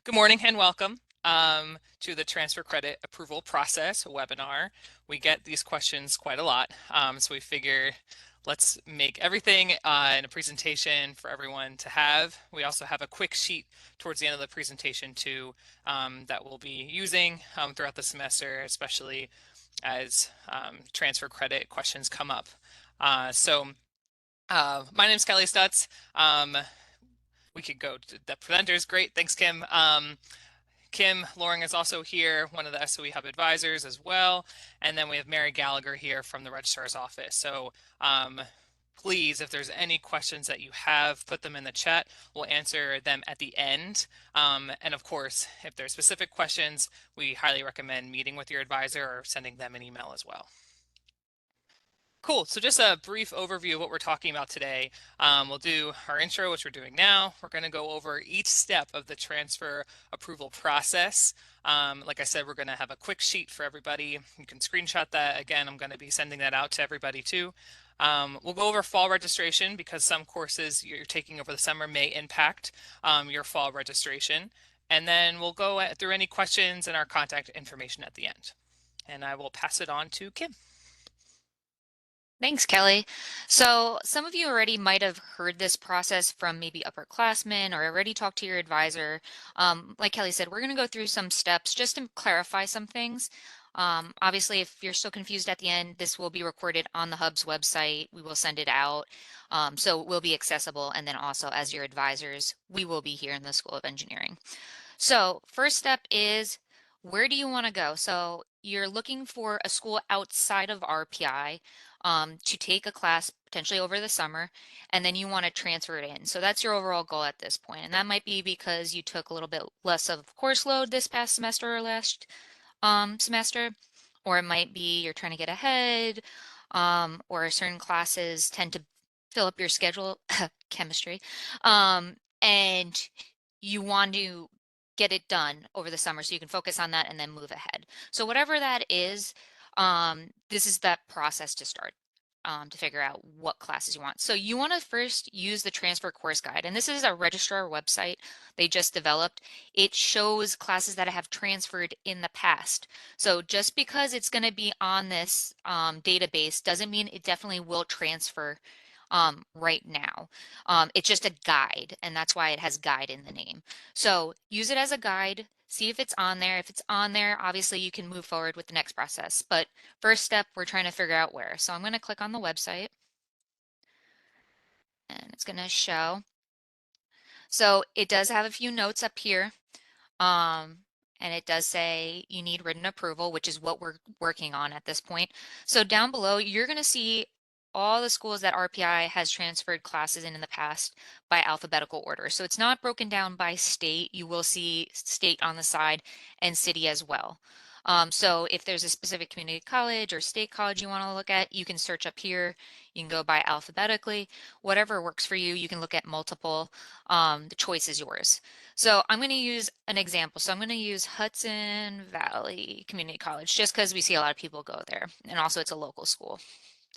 Good morning and welcome to the transfer credit approval process webinar. We get these questions quite a lot, so we figure let's make everything in a presentation for everyone to have. We also have a quick sheet towards the end of the presentation too that we'll be using throughout the semester, especially as transfer credit questions come up. My name is Kelly Stutz. We could go to the presenters. Great, thanks, Kim. Kim Loring is also here, one of the SOE Hub advisors as well. And then we have Mary Gallagher here from the registrar's office. So please, if there's any questions that you have, put them in the chat. We'll answer them at the end. And of course, if there's specific questions, we highly recommend meeting with your advisor or sending them an email as well. Cool, so just a brief overview of what we're talking about today. We'll do our intro, which we're doing now. We're going to go over each step of the transfer approval process. Like I said, we're going to have a quick sheet for everybody. You can screenshot that. Again, I'm going to be sending that out to everybody too. We'll go over fall registration because some courses you're taking over the summer may impact your fall registration. And then we'll go through any questions and our contact information at the end. And I will pass it on to Kim. Thanks, Kelly. So some of you already might have heard this process from maybe upperclassmen or already talked to your advisor. Like Kelly said, we're going to go through some steps just to clarify some things. Obviously, if you're still confused at the end, this will be recorded on the Hub's website. We will send it out. So it will be accessible. And then also as your advisors, we will be here in the School of Engineering. So first step is, where do you want to go? So you're looking for a school outside of RPI to take a class potentially over the summer, and then you want to transfer it in. So that's your overall goal at this point. And that might be because you took a little bit less of course load this past semester or last semester, or it might be you're trying to get ahead, or certain classes tend to fill up your schedule, chemistry, and you want to get it done over the summer so you can focus on that and then move ahead. So whatever that is, this is that process to start. To figure out what classes you want. So you want to first use the transfer course guide. And this is a registrar website they just developed. It shows classes that have transferred in the past. So just because it's going to be on this database doesn't mean it definitely will transfer right now. It's just a guide, and that's why it has guide in the name. So use it as a guide, see if it's on there. If it's on there, obviously you can move forward with the next process. But first step, we're trying to figure out where. So I'm going to click on the website, and it's going to show. So it does have a few notes up here. And it does say you need written approval, which is what we're working on at this point. So down below, you're going to see all the schools that RPI has transferred classes in the past by alphabetical order. So it's not broken down by state. You will see state on the side and city as well. So if there's a specific community college or state college you want to look at, you can search up here. You can go by alphabetically. Whatever works for you, you can look at multiple. The choice is yours. So I'm going to use an example. So I'm going to use Hudson Valley Community College just because we see a lot of people go there. And also it's a local school.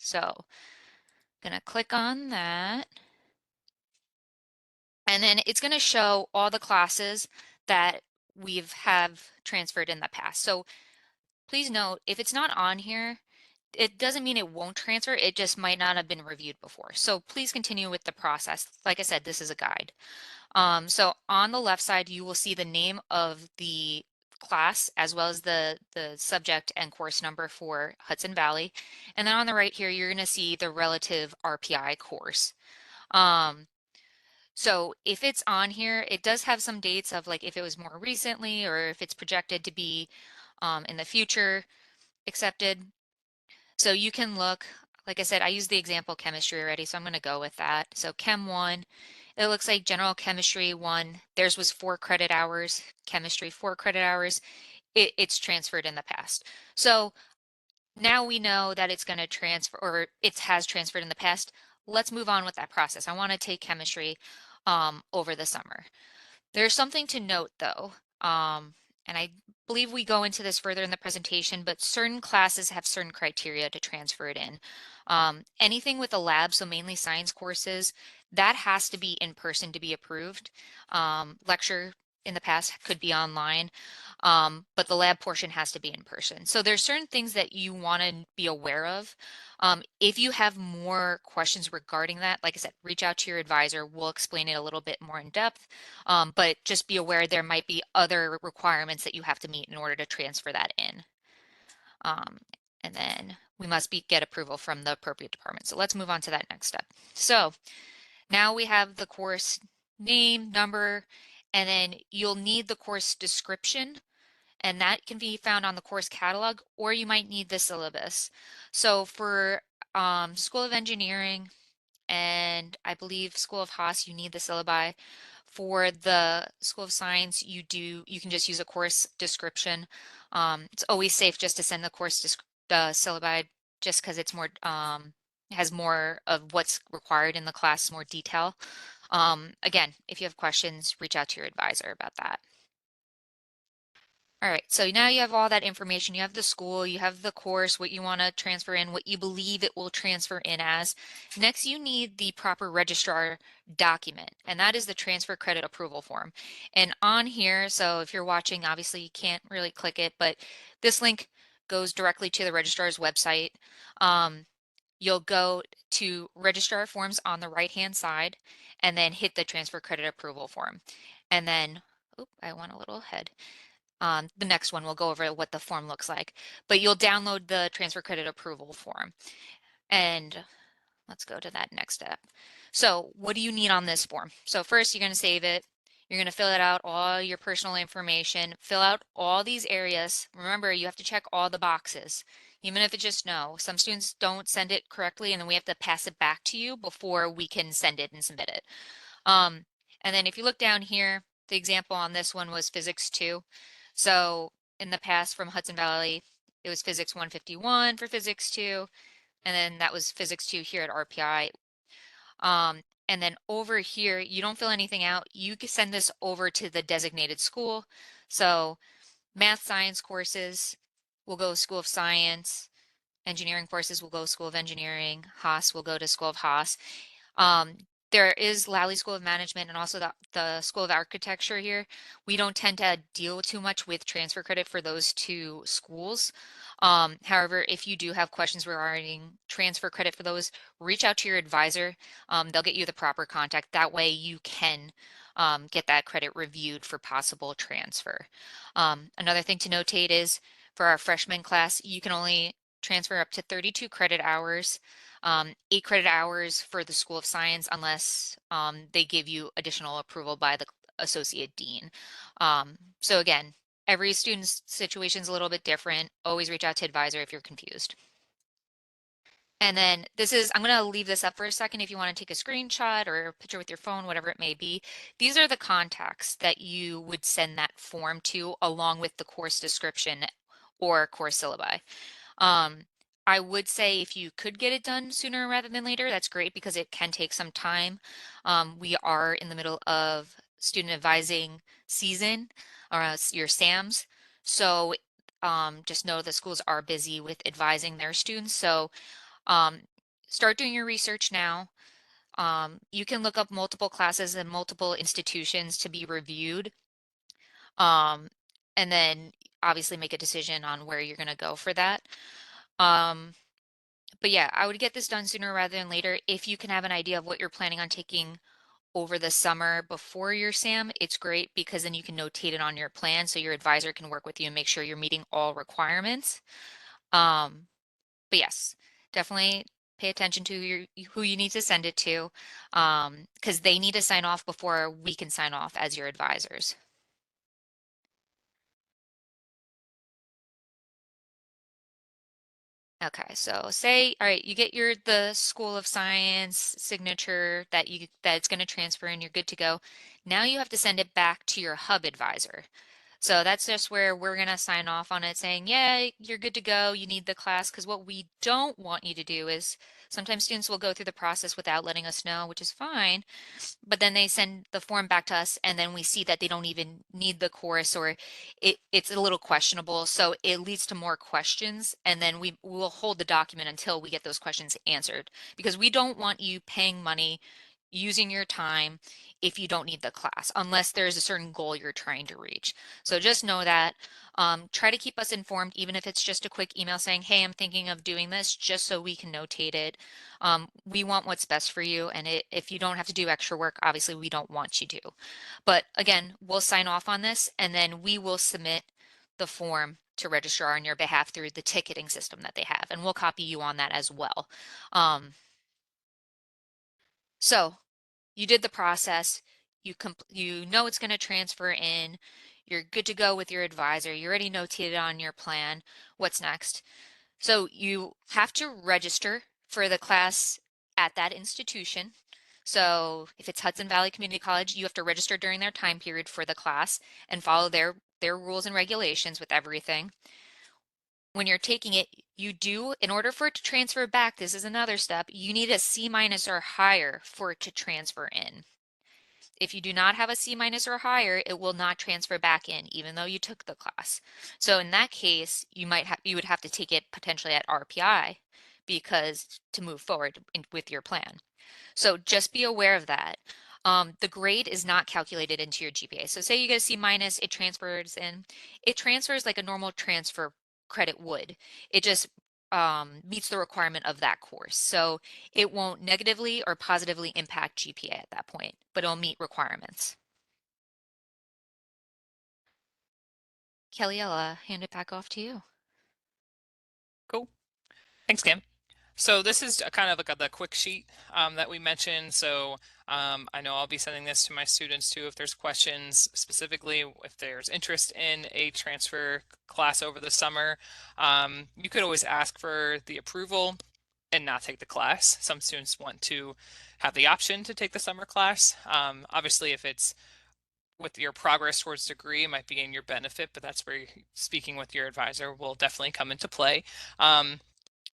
So I'm going to click on that. And then it's going to show all the classes that we've have transferred in the past. So please note, if it's not on here, it doesn't mean it won't transfer. It just might not have been reviewed before. So please continue with the process. Like I said, this is a guide. So on the left side, you will see the name of the class as well as the subject and course number for Hudson Valley. And then on the right here, you're going to see the relative RPI course. So if it's on here, it does have some dates of like if it was more recently or if it's projected to be in the future accepted. So you can look, like I said, I used the example chemistry already, so I'm going to go with that. So Chem 1, it looks like general chemistry 1, theirs was 4 credit hours, chemistry 4 credit hours. It's transferred in the past. So now we know that it's going to transfer, or it has transferred in the past. Let's move on with that process. I want to take chemistry over the summer. There's something to note though, and I believe we go into this further in the presentation, but certain classes have certain criteria to transfer it in. Anything with a lab, so mainly science courses, that has to be in person to be approved. Lecture in the past could be online, but the lab portion has to be in person. So there's certain things that you want to be aware of. If you have more questions regarding that, like I said, reach out to your advisor. We'll explain it a little bit more in depth, but just be aware there might be other requirements that you have to meet in order to transfer that in. Um, and then we must get approval from the appropriate department. So let's move on to that next step. So now we have the course name, number, and then you'll need the course description, and that can be found on the course catalog, or you might need the syllabus. So for School of Engineering and I believe School of Haas, you need the syllabi. For the School of Science, you can just use a course description. It's always safe just to send the the syllabi just because it's more has more of what's required in the class, more detail. Again, if you have questions, reach out to your advisor about that. All right, so now you have all that information. You have the school, you have the course, what you want to transfer in, what you believe it will transfer in as. Next, you need the proper registrar document, and that is the transfer credit approval form. And on here, so if you're watching, obviously you can't really click it, but this link goes directly to the registrar's website. You'll go to registrar forms on the right-hand side, and then hit the transfer credit approval form. And then, oop, I went a little ahead. The next one we'll go over what the form looks like, but you'll download the transfer credit approval form. And let's go to that next step. So what do you need on this form? So first you're going to save it. You're going to fill it out, all your personal information, fill out all these areas. Remember, you have to check all the boxes, even if it's just no. Some students don't send it correctly, and then we have to pass it back to you before we can send it and submit it. Um, and then if you look down here, the example on this one was Physics 2. So in the past from Hudson Valley, it was Physics 151 for Physics 2, and then that was Physics 2 here at RPI. And then over here, you don't fill anything out. You can send this over to the designated school. So math science courses will go School of Science, engineering courses will go School of Engineering, Haas will go to School of Haas. Um, there is Lally School of Management and also the School of Architecture here. We don't tend to deal too much with transfer credit for those two schools. However, if you do have questions regarding transfer credit for those, reach out to your advisor. They'll get you the proper contact. That way you can get that credit reviewed for possible transfer. Another thing to notate is for our freshman class, you can only transfer up to 32 credit hours. 8 credit hours for the School of Science unless they give you additional approval by the associate dean. So again, every student's situation is a little bit different. Always reach out to advisor if you're confused. And then I'm going to leave this up for a second if you want to take a screenshot or a picture with your phone, whatever it may be. These are the contacts that you would send that form to along with the course description or course syllabi. Um, I would say if you could get it done sooner rather than later, that's great because it can take some time. We are in the middle of student advising season, or your SAMs. So just know the schools are busy with advising their students. So um, start doing your research now. You can look up multiple classes and multiple institutions to be reviewed. Um, and then obviously make a decision on where you're going to go for that. Um, but yeah, I would get this done sooner rather than later. If you can have an idea of what you're planning on taking over the summer before your SAM, it's great because then you can notate it on your plan so your advisor can work with you and make sure you're meeting all requirements. Um, but yes, definitely pay attention to who you need to send it to, because they need to sign off before we can sign off as your advisors. Okay, so say, all right, you get the School of Science signature that it's going to transfer and you're good to go. Now you have to send it back to your hub advisor. So that's just where we're going to sign off on it saying, yeah, you're good to go. You need the class. Because what we don't want you to do is sometimes students will go through the process without letting us know, which is fine, but then they send the form back to us and then we see that they don't even need the course or it's a little questionable. So it leads to more questions and then we will hold the document until we get those questions answered because we don't want you paying money, using your time if you don't need the class, unless there's a certain goal you're trying to reach. So just know that. Try to keep us informed, even if it's just a quick email saying, hey, I'm thinking of doing this, just so we can notate it. We want what's best for you, and if you don't have to do extra work, obviously we don't want you to. But again, we'll sign off on this, and then we will submit the form to register on your behalf through the ticketing system that they have, and we'll copy you on that as well. Um, so you did the process, you know it's going to transfer in, you're good to go with your advisor, you already notated on your plan. What's next? So you have to register for the class at that institution. So if it's Hudson Valley Community College, you have to register during their time period for the class and follow their rules and regulations with everything. When you're taking it, you do, in order for it to transfer back, this is another step, you need a C minus or higher for it to transfer in. If you do not have a C minus or higher, it will not transfer back in, even though you took the class. So in that case, you would have to take it potentially at RPI because to move forward with your plan. So just be aware of that. The grade is not calculated into your GPA. So say you get a C minus, it transfers in. It transfers like a normal transfer credit would. It just meets the requirement of that course. So it won't negatively or positively impact GPA at that point, but it'll meet requirements. Kelly, I'll hand it back off to you. Cool. Thanks, Kim. So this is kind of like the quick sheet that we mentioned. So I know I'll be sending this to my students too if there's questions, specifically if there's interest in a transfer class over the summer. You could always ask for the approval and not take the class. Some students want to have the option to take the summer class. Obviously, if it's with your progress towards degree, it might be in your benefit, but that's where speaking with your advisor will definitely come into play.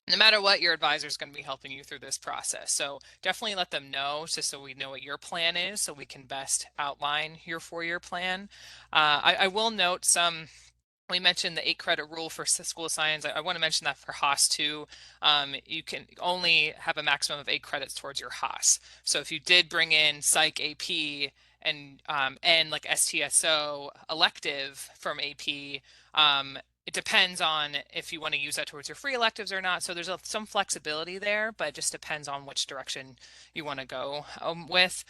No matter what, your advisor is going to be helping you through this process. So definitely let them know just so we know what your plan is so we can best outline your 4-year plan. I will note we mentioned the 8 credit rule for school of science. I want to mention that for Haas too. You can only have a maximum of 8 credits towards your Haas. So if you did bring in Psych AP and like STSO elective from AP, it depends on if you want to use that towards your free electives or not. So there's some flexibility there, but it just depends on which direction you want to go with.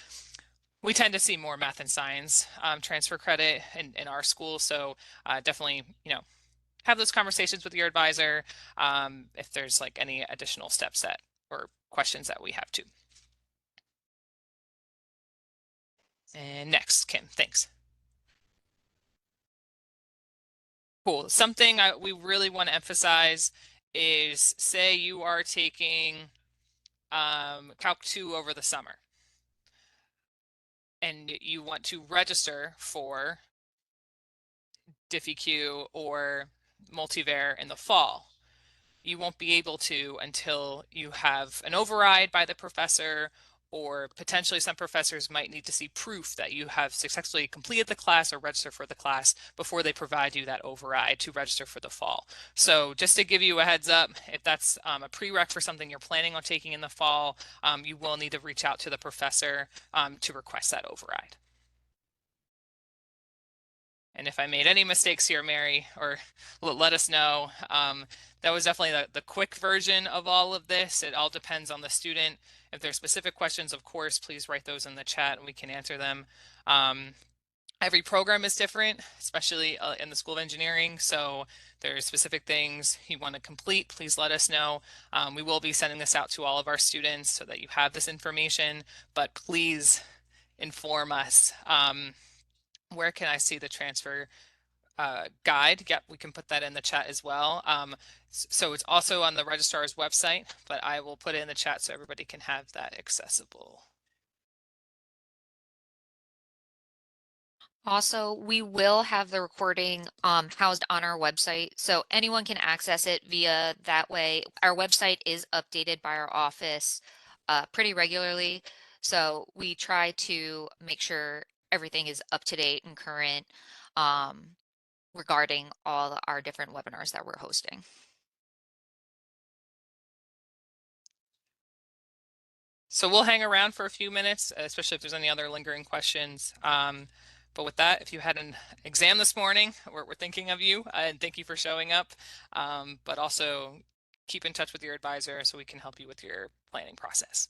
We tend to see more math and science transfer credit in our school, so definitely, have those conversations with your advisor if there's like any additional steps that or questions that we have too. And next, Kim, thanks. Cool. Something we really want to emphasize is say you are taking Calc 2 over the summer and you want to register for DiffyQ or Multivar in the fall. You won't be able to until you have an override by the professor, or potentially some professors might need to see proof that you have successfully completed the class or registered for the class before they provide you that override to register for the fall. So just to give you a heads up, if that's a prereq for something you're planning on taking in the fall, you will need to reach out to the professor to request that override. And if I made any mistakes here, Mary, or let us know. That was definitely the quick version of all of this. It all depends on the student. If there's specific questions, of course, please write those in the chat and we can answer them. Every program is different, especially in the School of Engineering. So there's specific things you want to complete, please let us know. We will be sending this out to all of our students so that you have this information, but please inform us. Where can I see the transfer guide? Yep, we can put that in the chat as well. So it's also on the registrar's website, but I will put it in the chat so everybody can have that accessible. Also, we will have the recording housed on our website, so anyone can access it via that way. Our website is updated by our office pretty regularly, so we try to make sure everything is up to date and current regarding all our different webinars that we're hosting. So we'll hang around for a few minutes, especially if there's any other lingering questions. But with that, if you had an exam this morning, we're thinking of you and thank you for showing up. But also keep in touch with your advisor so we can help you with your planning process.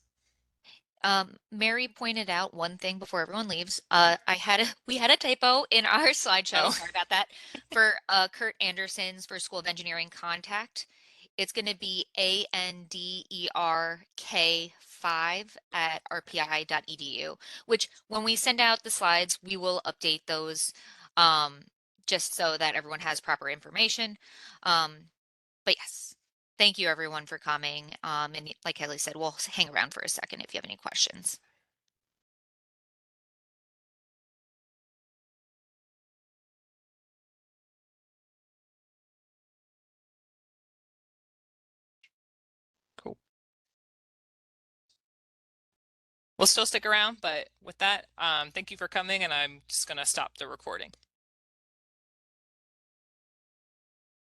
Mary pointed out one thing before everyone leaves. We had a typo in our slideshow. Oh, Sorry about that. For Kurt Anderson's for School of Engineering contact, it's going to be ANDERK5 at rpi.edu, which when we send out the slides, we will update those um, just so that everyone has proper information. But yes, thank you everyone for coming. And like Kelly said, we'll hang around for a second if you have any questions. cool. We'll still stick around, but with that, thank you for coming, and I'm just gonna stop the recording.